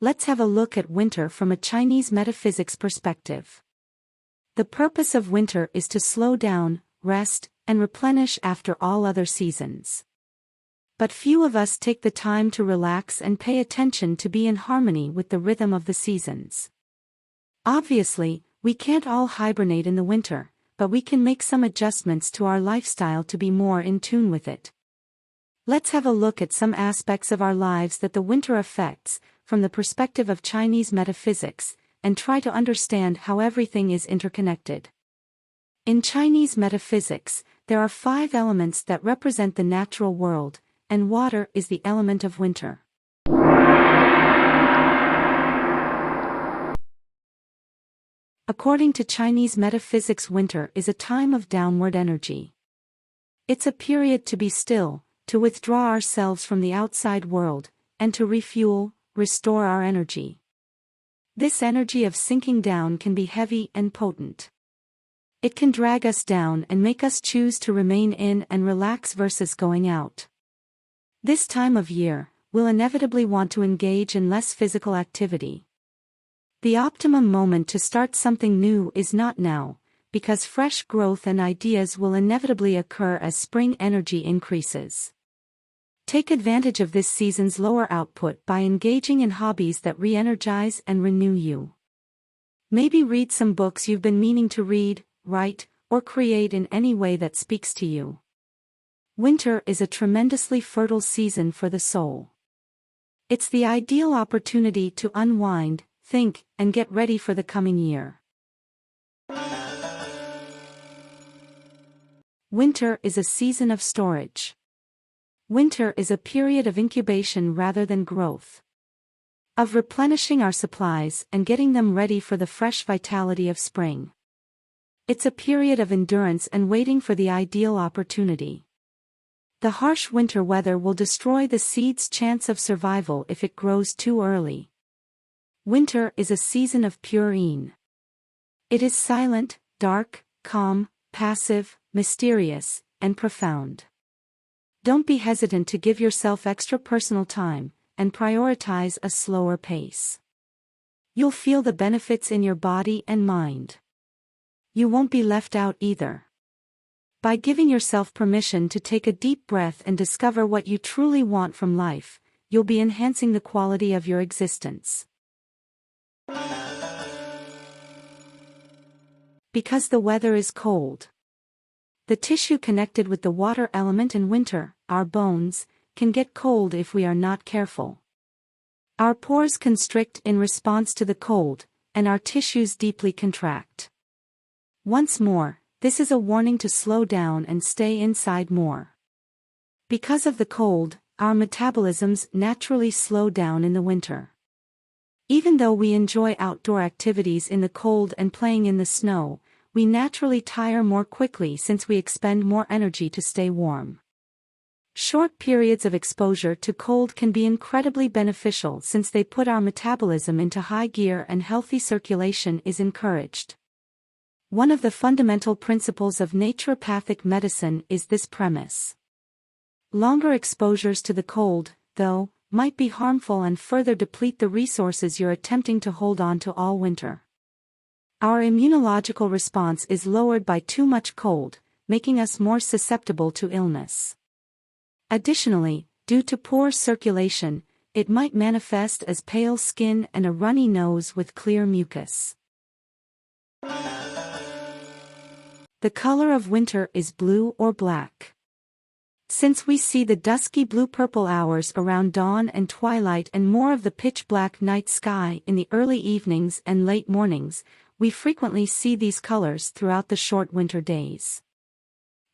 Let's have a look at winter from a Chinese metaphysics perspective. The purpose of winter is to slow down, rest, and replenish after all other seasons. But few of us take the time to relax and pay attention to be in harmony with the rhythm of the seasons. Obviously, we can't all hibernate in the winter, but we can make some adjustments to our lifestyle to be more in tune with it. Let's have a look at some aspects of our lives that the winter affects, from the perspective of Chinese metaphysics, and try to understand how everything is interconnected. In Chinese metaphysics, there are 5 elements that represent the natural world, and water is the element of winter. According to Chinese metaphysics, winter is a time of downward energy. It's a period to be still, to withdraw ourselves from the outside world, and to refuel, restore our energy. This energy of sinking down can be heavy and potent. It can drag us down and make us choose to remain in and relax versus going out. This time of year, we'll inevitably want to engage in less physical activity. The optimum moment to start something new is not now, because fresh growth and ideas will inevitably occur as spring energy increases. Take advantage of this season's lower output by engaging in hobbies that re-energize and renew you. Maybe read some books you've been meaning to read, write, or create in any way that speaks to you. Winter is a tremendously fertile season for the soul. It's the ideal opportunity to unwind, think, and get ready for the coming year. Winter is a season of storage. Winter is a period of incubation rather than growth. Of replenishing our supplies and getting them ready for the fresh vitality of spring. It's a period of endurance and waiting for the ideal opportunity. The harsh winter weather will destroy the seed's chance of survival if it grows too early. Winter is a season of pure yin. It is silent, dark, calm, passive, mysterious, and profound. Don't be hesitant to give yourself extra personal time, and prioritize a slower pace. You'll feel the benefits in your body and mind. You won't be left out either. By giving yourself permission to take a deep breath and discover what you truly want from life, you'll be enhancing the quality of your existence. Because the weather is cold. The tissue connected with the water element in winter, our bones, can get cold if we are not careful. Our pores constrict in response to the cold, and our tissues deeply contract. Once more, this is a warning to slow down and stay inside more. Because of the cold, our metabolisms naturally slow down in the winter. Even though we enjoy outdoor activities in the cold and playing in the snow, we naturally tire more quickly since we expend more energy to stay warm. Short periods of exposure to cold can be incredibly beneficial since they put our metabolism into high gear and healthy circulation is encouraged. One of the fundamental principles of naturopathic medicine is this premise. Longer exposures to the cold, though, might be harmful and further deplete the resources you're attempting to hold on to all winter. Our immunological response is lowered by too much cold, making us more susceptible to illness. Additionally, due to poor circulation, it might manifest as pale skin and a runny nose with clear mucus. The color of winter is blue or black. Since we see the dusky blue-purple hours around dawn and twilight and more of the pitch-black night sky in the early evenings and late mornings, we frequently see these colors throughout the short winter days.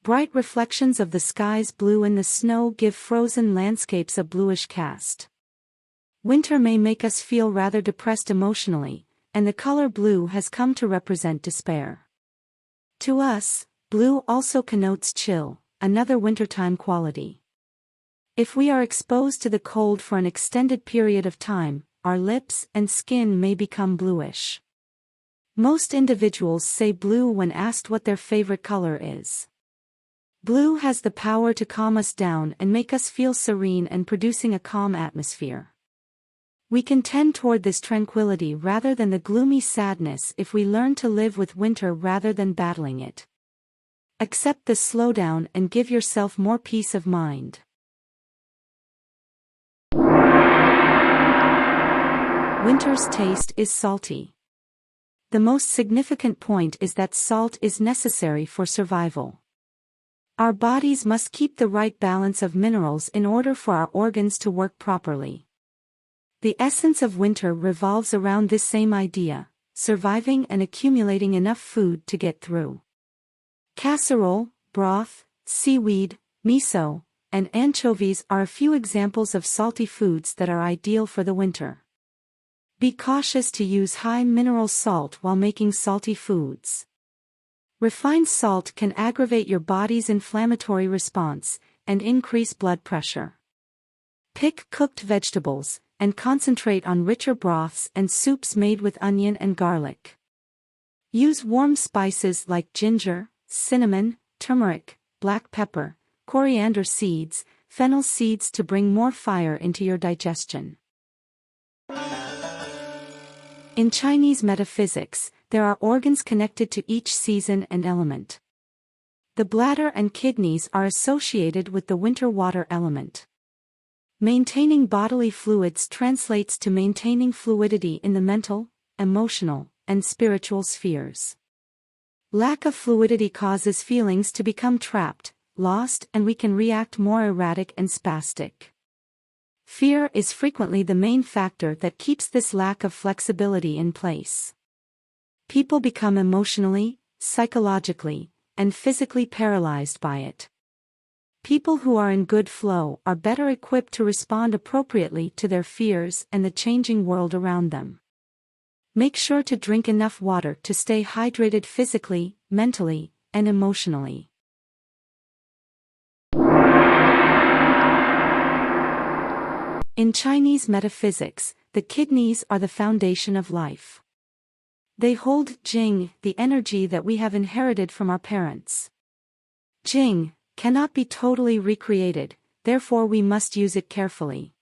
Bright reflections of the sky's blue in the snow give frozen landscapes a bluish cast. Winter may make us feel rather depressed emotionally, and the color blue has come to represent despair. To us, blue also connotes chill, another wintertime quality. If we are exposed to the cold for an extended period of time, our lips and skin may become bluish. Most individuals say blue when asked what their favorite color is. Blue has the power to calm us down and make us feel serene and producing a calm atmosphere. We can tend toward this tranquility rather than the gloomy sadness if we learn to live with winter rather than battling it. Accept the slowdown and give yourself more peace of mind. Winter's taste is salty. The most significant point is that salt is necessary for survival. Our bodies must keep the right balance of minerals in order for our organs to work properly. The essence of winter revolves around this same idea, surviving and accumulating enough food to get through. Casserole, broth, seaweed, miso, and anchovies are a few examples of salty foods that are ideal for the winter. Be cautious to use high mineral salt while making salty foods. Refined salt can aggravate your body's inflammatory response and increase blood pressure. Pick cooked vegetables and concentrate on richer broths and soups made with onion and garlic. Use warm spices like ginger, cinnamon, turmeric, black pepper, coriander seeds, fennel seeds to bring more fire into your digestion. In Chinese metaphysics, there are organs connected to each season and element. The bladder and kidneys are associated with the winter water element. Maintaining bodily fluids translates to maintaining fluidity in the mental, emotional, and spiritual spheres. Lack of fluidity causes feelings to become trapped, lost, and we can react more erratic and spastic. Fear is frequently the main factor that keeps this lack of flexibility in place. People become emotionally, psychologically, and physically paralyzed by it. People who are in good flow are better equipped to respond appropriately to their fears and the changing world around them. Make sure to drink enough water to stay hydrated physically, mentally, and emotionally. In Chinese metaphysics, the kidneys are the foundation of life. They hold Jing, the energy that we have inherited from our parents. Jing cannot be totally recreated, therefore we must use it carefully.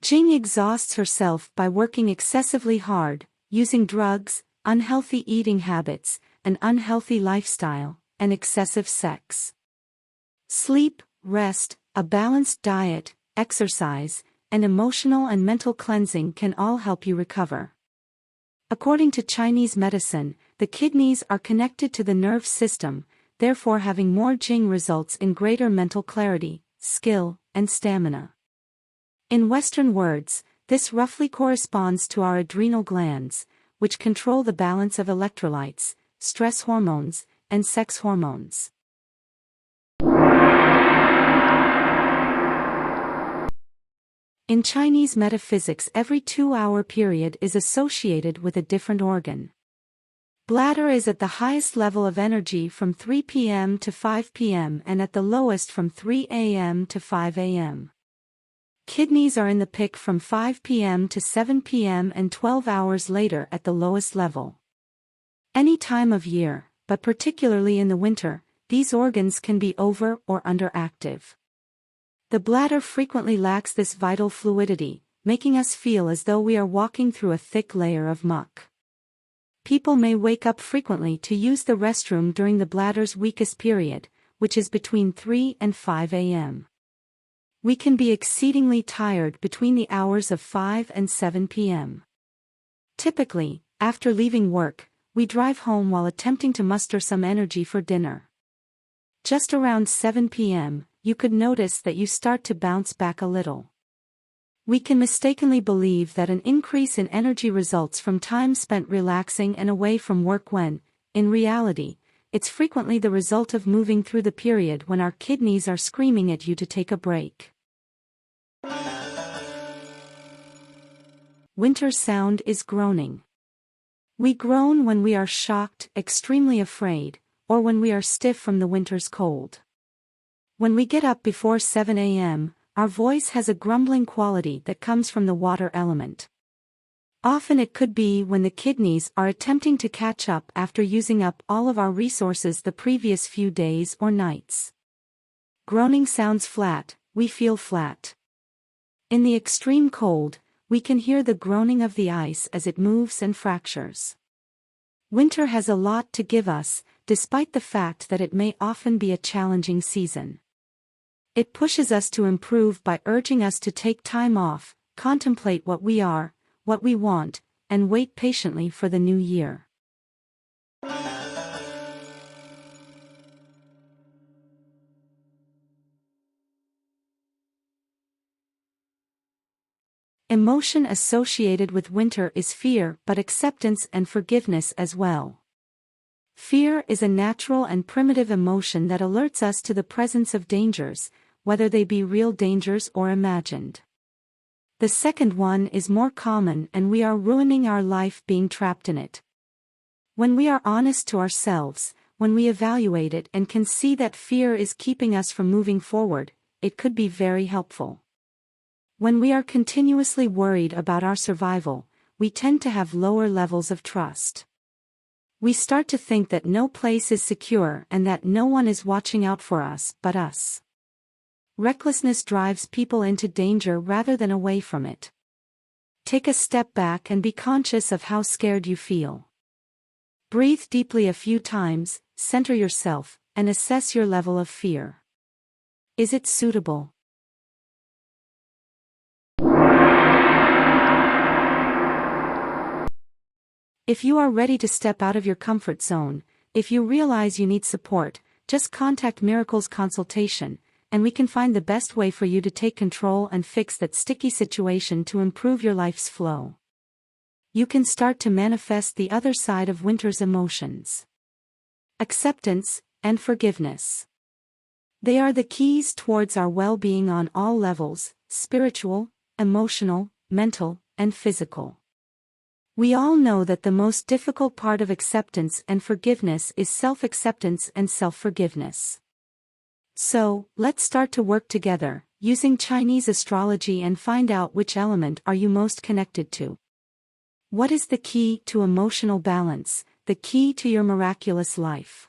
Jing exhausts herself by working excessively hard, using drugs, unhealthy eating habits, an unhealthy lifestyle, and excessive sex. Sleep, rest, a balanced diet, exercise, and emotional and mental cleansing can all help you recover. According to Chinese medicine, the kidneys are connected to the nerve system, therefore having more Jing results in greater mental clarity, skill, and stamina. In Western words, this roughly corresponds to our adrenal glands, which control the balance of electrolytes, stress hormones, and sex hormones. In Chinese metaphysics, every 2-hour period is associated with a different organ. Bladder is at the highest level of energy from 3 p.m. to 5 p.m. and at the lowest from 3 a.m. to 5 a.m. Kidneys are in the peak from 5 p.m. to 7 p.m. and 12 hours later at the lowest level. Any time of year, but particularly in the winter, these organs can be over or underactive. The bladder frequently lacks this vital fluidity, making us feel as though we are walking through a thick layer of muck. People may wake up frequently to use the restroom during the bladder's weakest period, which is between 3 and 5 a.m. We can be exceedingly tired between the hours of 5 and 7 p.m. Typically, after leaving work, we drive home while attempting to muster some energy for dinner. Just around 7 p.m., you could notice that you start to bounce back a little. We can mistakenly believe that an increase in energy results from time spent relaxing and away from work when, in reality, it's frequently the result of moving through the period when our kidneys are screaming at you to take a break. Winter sound is groaning. We groan when we are shocked, extremely afraid, or when we are stiff from the winter's cold. When we get up before 7 a.m., our voice has a grumbling quality that comes from the water element. Often it could be when the kidneys are attempting to catch up after using up all of our resources the previous few days or nights. Groaning sounds flat, we feel flat. In the extreme cold, We can hear the groaning of the ice as it moves and fractures. Winter has a lot to give us, despite the fact that it may often be a challenging season. It pushes us to improve by urging us to take time off, contemplate what we are, what we want, and wait patiently for the new year. Emotion associated with winter is fear, but acceptance and forgiveness as well. Fear is a natural and primitive emotion that alerts us to the presence of dangers, whether they be real dangers or imagined. The second one is more common, and we are ruining our life being trapped in it. When we are honest to ourselves, when we evaluate it and can see that fear is keeping us from moving forward, it could be very helpful. When we are continuously worried about our survival, we tend to have lower levels of trust. We start to think that no place is secure and that no one is watching out for us but us. Recklessness drives people into danger rather than away from it. Take a step back and be conscious of how scared you feel. Breathe deeply a few times, center yourself, and assess your level of fear. Is it suitable? If you are ready to step out of your comfort zone, if you realize you need support, just contact Miracles Consultation, and we can find the best way for you to take control and fix that sticky situation to improve your life's flow. You can start to manifest the other side of winter's emotions. Acceptance and forgiveness. They are the keys towards our well-being on all levels: spiritual, emotional, mental, and physical. We all know that the most difficult part of acceptance and forgiveness is self-acceptance and self-forgiveness. So, let's start to work together, using Chinese astrology, and find out which element are you most connected to. What is the key to emotional balance, the key to your miraculous life?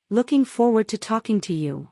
Looking forward to talking to you.